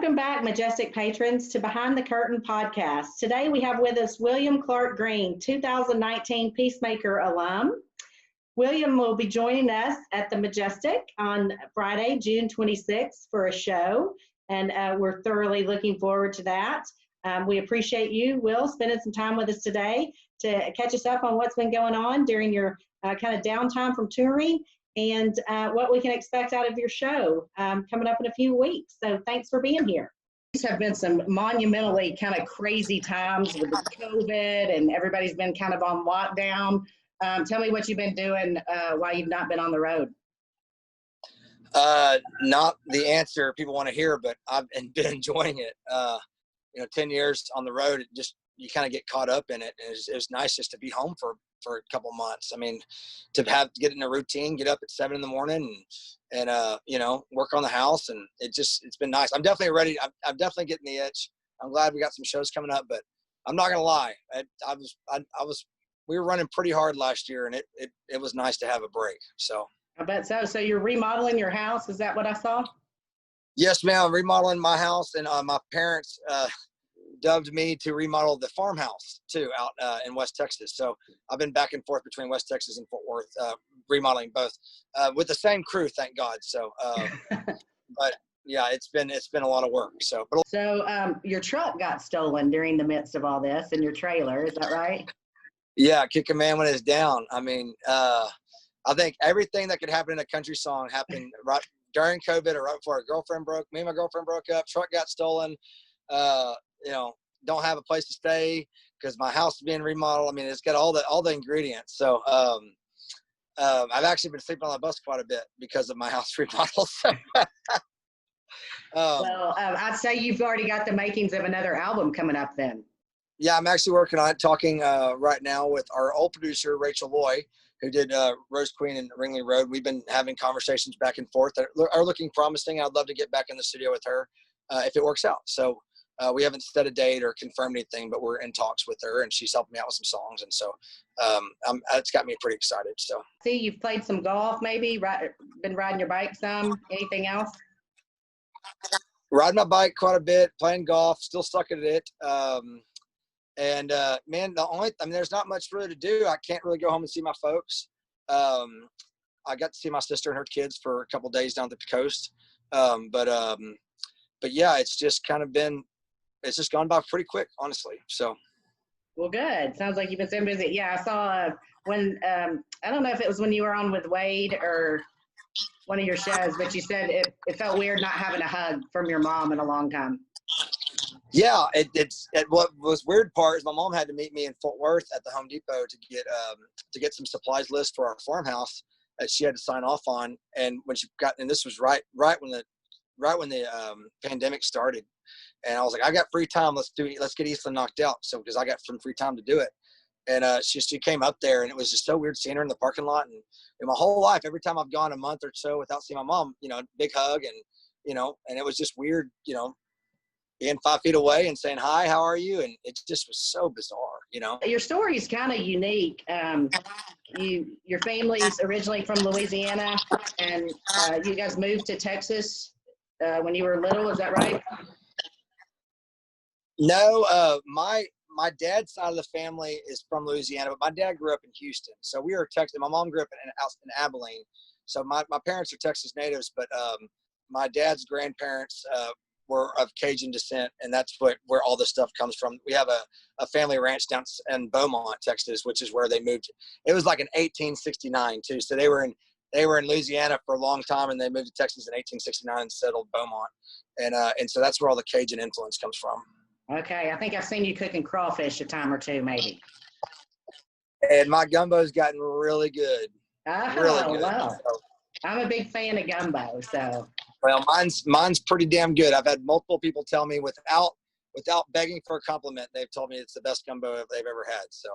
Welcome back, Majestic patrons, to Behind the Curtain podcast. Today we have with us William Clark Green, 2019 Peacemaker alum. William will be joining us at the Majestic on Friday, June 26th for a show, and we're thoroughly looking forward to that. We appreciate you, Will, spending some time with us today to catch us up on what's been going on during your kind of downtime from touring and what we can expect out of your show coming up in a few weeks. So thanks for being here. These have been some monumentally kind of crazy times with the COVID, and everybody's been kind of on lockdown. Tell me what you've been doing while you've not been on the road. Not the answer people want to hear, but I've been enjoying it. 10 years on the road, you kind of get caught up in it. It was nice just to be home for a couple months. I mean, to get in a routine, get up at 7 in the morning and work on the house. And it's been nice. I'm definitely ready. I'm definitely getting the itch. I'm glad we got some shows coming up, but I'm not going to lie. We were running pretty hard last year, and it was nice to have a break. So I bet so. So you're remodeling your house. Is that what I saw? Yes, ma'am. I'm remodeling my house, and my parents dubbed me to remodel the farmhouse too out in West Texas. So I've been back and forth between West Texas and Fort Worth, remodeling both with the same crew, thank God. So, but yeah, it's been a lot of work. So your truck got stolen during the midst of all this, and your trailer, is that right? Yeah, kick a man when it's down. I mean, I think everything that could happen in a country song happened right during COVID or right before me and my girlfriend broke up. Truck got stolen. Don't have a place to stay because my house is being remodeled. I mean, it's got all the ingredients. So I've actually been sleeping on the bus quite a bit because of my house remodel. I'd say you've already got the makings of another album coming up then. Yeah, I'm actually working on it, talking right now with our old producer, Rachel Loy, who did Rose Queen and Ringley Road. We've been having conversations back and forth that are looking promising. I'd love to get back in the studio with her if it works out. So we haven't set a date or confirmed anything, but we're in talks with her, and she's helping me out with some songs. And so it's got me pretty excited. So see, you've played some golf, maybe been riding your bike some. Anything else? Riding my bike quite a bit, playing golf, still sucking at it. Man, there's not much really to do. I can't really go home and see my folks. I got to see my sister and her kids for a couple of days down at the coast. But yeah, it's just gone by pretty quick, honestly. So. Well, good. Sounds like you've been so busy. Yeah, I saw when, I don't know if it was when you were on with Wade or one of your shows, but you said it felt weird not having a hug from your mom in a long time. Yeah, what was weird part is my mom had to meet me in Fort Worth at the Home Depot to get some supplies list for our farmhouse that she had to sign off on. And when this was right when the pandemic started, and I was like, I got free time. Let's get Eastland knocked out. So because I got some free time to do it, and she came up there, and it was just so weird seeing her in the parking lot. And in my whole life, every time I've gone a month or so without seeing my mom, big hug, and and it was just weird, being 5 feet away and saying, hi, how are you? And it just was so bizarre, Your story is kind of unique. Your family's originally from Louisiana, and you guys moved to Texas when you were little. Is that right? No, my dad's side of the family is from Louisiana, but my dad grew up in Houston. So we were Texas. My mom grew up in Abilene. So my parents are Texas natives, but my dad's grandparents were of Cajun descent, and that's where all this stuff comes from. We have a family ranch down in Beaumont, Texas, which is where they moved. It was like in 1869 too. So they were in Louisiana for a long time, and they moved to Texas in 1869 and settled Beaumont. And so that's where all the Cajun influence comes from. Okay, I think I've seen you cooking crawfish a time or two, maybe. And my gumbo's gotten really good. Oh, really good. Wow. So, I'm a big fan of gumbo, so. Well, mine's pretty damn good. I've had multiple people tell me without begging for a compliment, they've told me it's the best gumbo they've ever had. So.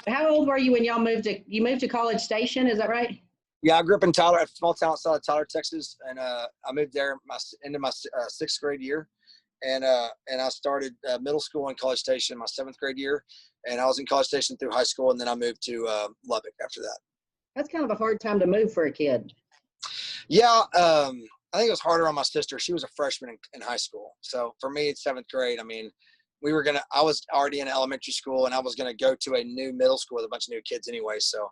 How old were you when y'all moved to College Station? Is that right? Yeah, I grew up in Tyler, a small town outside of Tyler, Texas, and I moved there into my sixth grade year, and I started middle school in College Station my seventh grade year, and I was in College Station through high school, and then I moved to Lubbock after that. That's kind of a hard time to move for a kid. Yeah, I think it was harder on my sister. She was a freshman in high school. So for me, it's 7th grade. I mean, I was already in elementary school, and I was going to go to a new middle school with a bunch of new kids anyway. So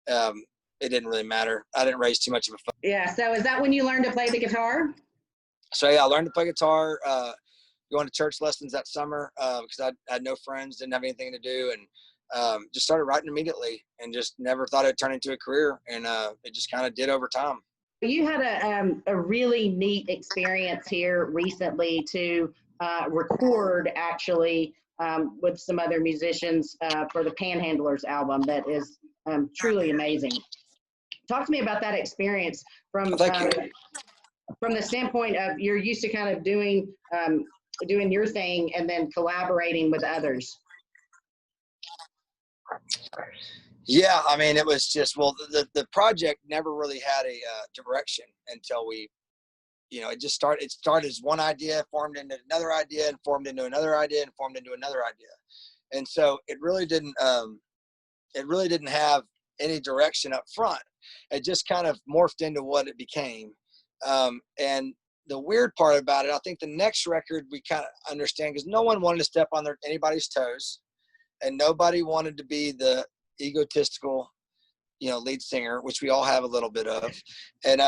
it didn't really matter. I didn't raise too much of a fuss. Yeah. So is that when you learned to play the guitar? So yeah, I learned to play guitar, going to church lessons that summer because I had no friends, didn't have anything to do, and just started writing immediately, and just never thought it'd turn into a career. And it just kind of did over time. You had a really neat experience here recently to record actually with some other musicians for the Panhandlers album that is truly amazing. Talk to me about that experience from the standpoint of you're used to kind of doing your thing and then collaborating with others. Yeah, I mean, it was just, well, the project never really had a direction until we, it started as one idea, formed into another idea, and formed into another idea, and formed into another idea. And so it really didn't have any direction up front. It just kind of morphed into what it became. And the weird part about it, I think the next record we kind of understand, because no one wanted to step on anybody's toes, and nobody wanted to be the egotistical, lead singer, which we all have a little bit of. And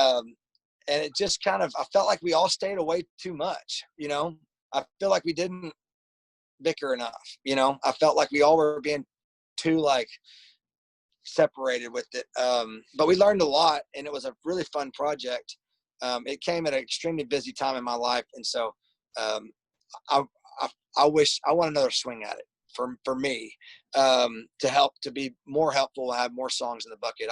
it just kind of, I felt like we all stayed away too much. I feel like we didn't bicker enough. I felt like we all were being too separated with it. But we learned a lot, and it was a really fun project. It came at an extremely busy time in my life. And so I want another swing at it for me, to be more helpful, have more songs in the bucket.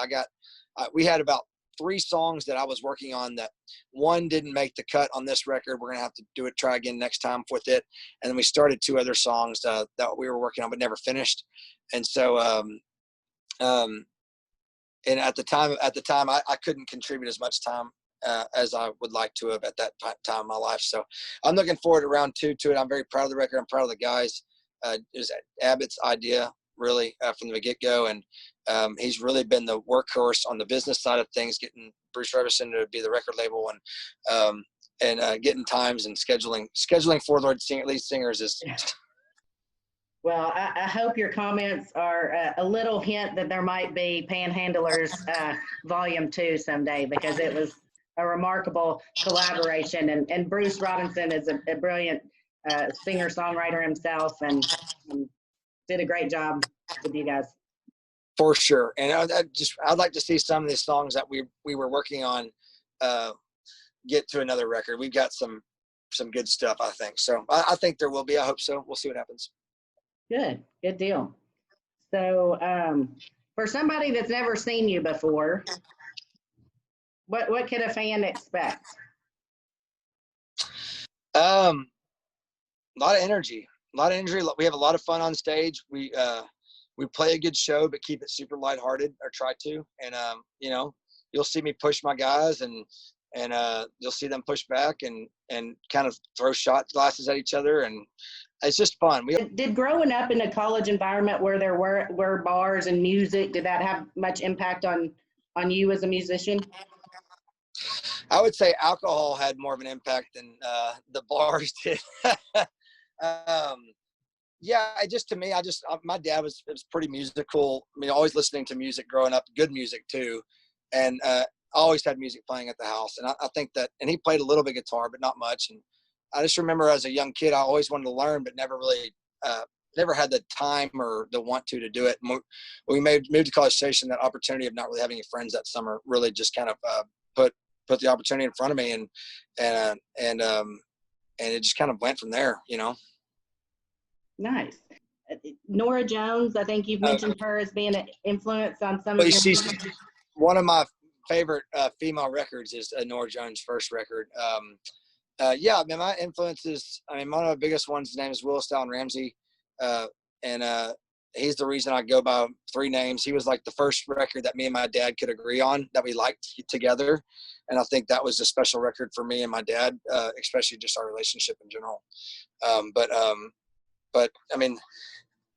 We had about 3 songs that I was working on that one didn't make the cut on this record. We're going to have to try again next time with it. And then we started 2 other songs that we were working on, but never finished. And so, and at the time I couldn't contribute as much time as I would like to have at that time in my life. So I'm looking forward to round 2 to it. I'm very proud of the record. I'm proud of the guys. It was Abbott's idea, really, from the get-go. And he's really been the workhorse on the business side of things, getting Bruce Revison to be the record label, and getting times and scheduling for lead singers is. Well, I hope your comments are a little hint that there might be Panhandlers Volume 2 someday, because it was a remarkable collaboration. And Bruce Robinson is a brilliant singer-songwriter himself, and did a great job with you guys. For sure. And I'd like to see some of these songs that we were working on get to another record. We've got some good stuff, I think. So I think there will be. I hope so. We'll see what happens. Good deal. So for somebody that's never seen you before, what could a fan expect? A lot of energy. We have a lot of fun on stage. We play a good show, but keep it super lighthearted, or try to. And you'll see me push my guys, and you'll see them push back and kind of throw shot glasses at each other, and it's just fun. Did growing up in a college environment where there were bars and music, did that have much impact on you as a musician? I would say alcohol had more of an impact than the bars did. Yeah, my dad was pretty musical. I mean, always listening to music growing up, good music too. And always had music playing at the house. And I think that, and he played a little bit guitar, but not much. And I just remember as a young kid, I always wanted to learn, but never really, never had the time or the want to do it. And we moved to College Station. That opportunity of not really having any friends that summer really just kind of put the opportunity in front of me, and it just kind of went from there, Nice. Norah Jones, I think you've mentioned her as being an influence on some of your. She's one of my favorite female records is Norah Jones' first record. Yeah, I mean, my influences, one of the biggest ones, his name is Willis Allen Ramsey. And he's the reason I go by 3 names. He was like the first record that me and my dad could agree on that we liked together. And I think that was a special record for me and my dad, especially just our relationship in general. But I mean,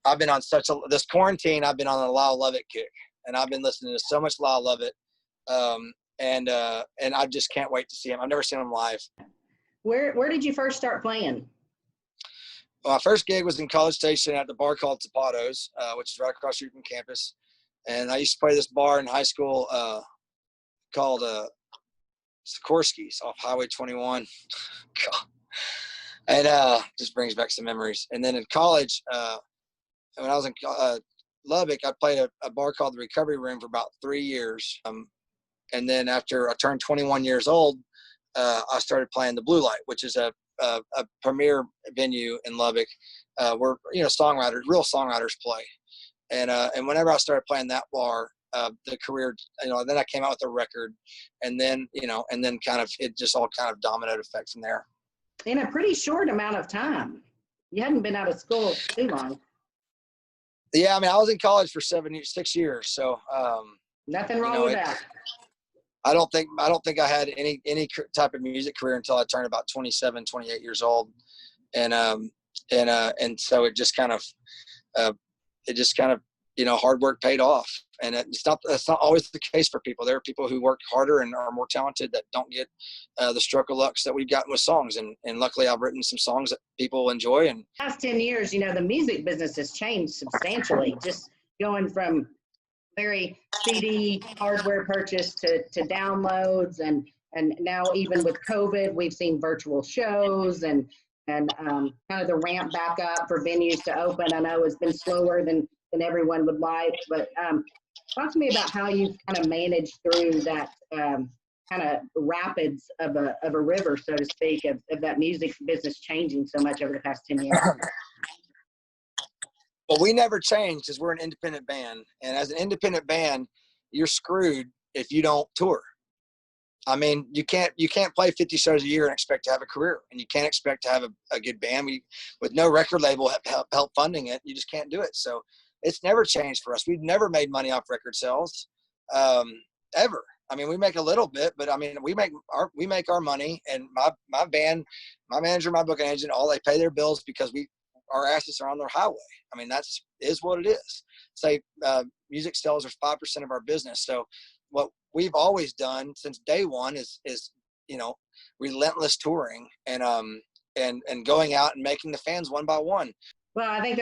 I've been on this quarantine, I've been on a Lyle Lovett kick, and I've been listening to so much Lyle Lovett. and I just can't wait to see him. I've never seen him live. Where did you first start playing? Well, my first gig was in College Station at the bar called Zapato's, which is right across the street from campus. And I used to play this bar in high school called Sikorsky's off Highway 21. God. And just brings back some memories. And then in college, when I was in Lubbock, I played a bar called the Recovery Room for about 3 years. And then after I turned 21 years old, I started playing the Blue Light, which is a premier venue in Lubbock, where real songwriters play. And whenever I started playing that bar, the career, then I came out with a record, and then kind of it just all kind of dominoed effect from there. In a pretty short amount of time. You hadn't been out of school too long. Yeah, I mean, I was in college for 6 years, so nothing wrong with that. I don't think I had any type of music career until I turned about 27, 28 years old, and so it just kind of hard work paid off, and that's not always the case for people. There are people who work harder and are more talented that don't get the stroke of luck that we've gotten with songs, and luckily I've written some songs that people enjoy. And past 10 years, the music business has changed substantially, just going from very CD hardware purchase to downloads, and now even with COVID, we've seen virtual shows and kind of the ramp back up for venues to open. I know it's been slower than everyone would like, but talk to me about how you've kind of managed through that kind of rapids of a river, so to speak, of that music business changing so much over the past 10 years. Well, we never changed because we're an independent band. And as an independent band, you're screwed if you don't tour. I mean, you can't play 50 shows a year and expect to have a career. And you can't expect to have a good band. With no record label help funding it, you just can't do it. So it's never changed for us. We've never made money off record sales, ever. I mean, we make a little bit, but I mean, we make our money. And my band, my manager, my booking agent, all they pay their bills because our assets are on their highway. I mean, is what it is. Say music sales are 5% of our business. So what we've always done since day one is relentless touring and going out and making the fans one by one. Well, I think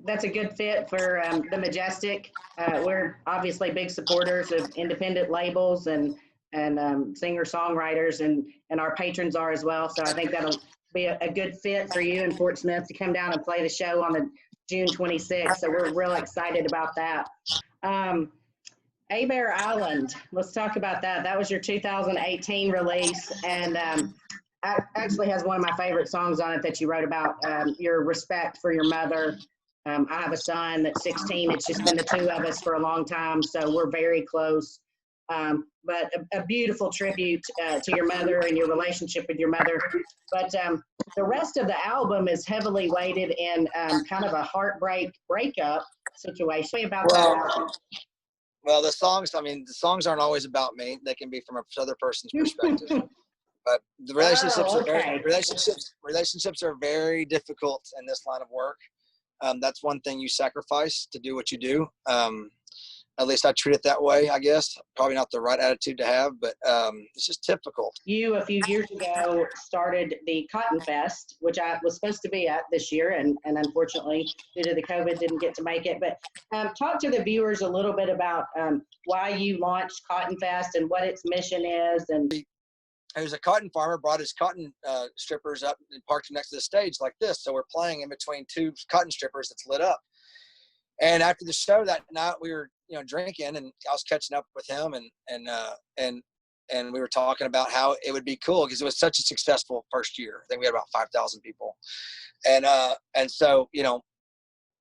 that's a good fit for the Majestic. We're obviously big supporters of independent labels and singer-songwriters, and our patrons are as well. So I think that'll be a good fit for you and Fort Smith to come down and play the show on the June 26th. So we're real excited about that. Bear Island, let's talk about that. That was your 2018 release, and actually has one of my favorite songs on it that you wrote about your respect for your mother. I have a son that's 16. It's just been the two of us for a long time, so we're very close. But a beautiful tribute to your mother and your relationship with your mother. But the rest of the album is heavily weighted in kind of a breakup situation. About that. Well, the songs aren't always about me. They can be from another person's perspective. But the relationships are very difficult in this line of work. That's one thing you sacrifice to do what you do. At least I treat it that way, I guess. Probably not the right attitude to have, but it's just typical. You, a few years ago, started the Cotton Fest, which I was supposed to be at this year, and unfortunately, due to the COVID, didn't get to make it. But talk to the viewers a little bit about why you launched Cotton Fest and what its mission is. And there was a cotton farmer, brought his cotton strippers up and parked them next to the stage like this. So we're playing in between two cotton strippers that's lit up. And after the show that night, we were, drinking, and I was catching up with him, and we were talking about how it would be cool because it was such a successful first year. I think we had about 5,000 people, and so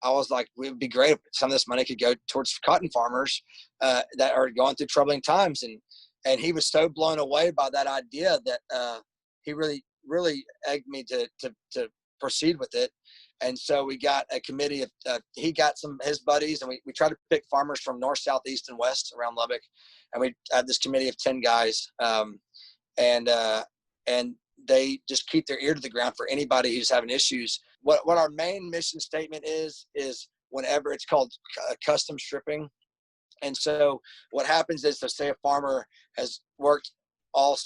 I was like, it would be great if some of this money could go towards cotton farmers that are going through troubling times, and he was so blown away by that idea that he really egged me to proceed with it. And so we got a committee of, he got some his buddies, and we tried to pick farmers from north, south, east, and west around Lubbock. And we had this committee of 10 guys. And they just keep their ear to the ground for anybody who's having issues. What our main mission statement is whenever it's called custom stripping, And so what happens is, so say a farmer has worked all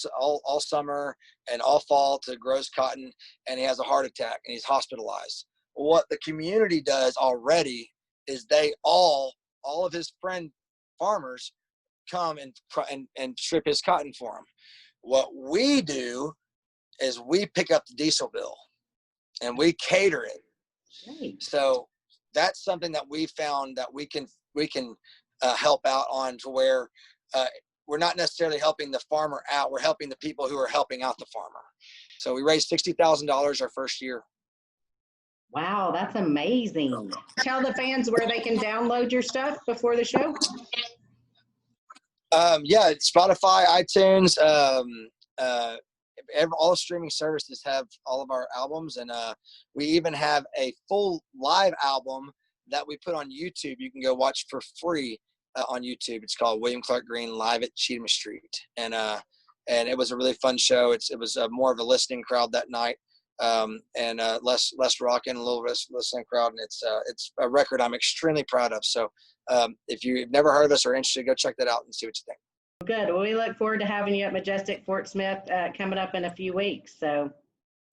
summer and all fall to grow his cotton, and he has a heart attack and he's hospitalized. What the community does already is all of his friend farmers come and strip his cotton for him. What we do is we pick up the diesel bill and we cater it. Great. So that's something that we found that we can help out on, to where we're not necessarily helping the farmer out. We're helping the people who are helping out the farmer. So we raised $60,000 our first year. Wow, that's amazing. Tell the fans where they can download your stuff before the show. Yeah, Spotify, iTunes, all the streaming services have all of our albums, and we even have a full live album that we put on YouTube. You can go watch for free on YouTube. It's called William Clark Green Live at Cheatham Street, and it was a really fun show. It was more of a listening crowd that night, and less rocking, a little less listening crowd, and it's a record I'm extremely proud of. So if you've never heard of us or interested, go check that out and see what you think. Good. Well, we look forward to having you at Majestic Fort Smith coming up in a few weeks. So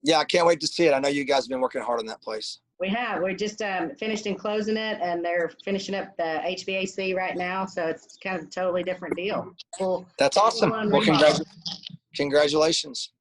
yeah, I can't wait to see it. I know you guys have been working hard on that place. we have. We're just finished and closing it, and they're finishing up the HVAC right now. So it's kind of a totally different deal. That's awesome. Well, congratulations.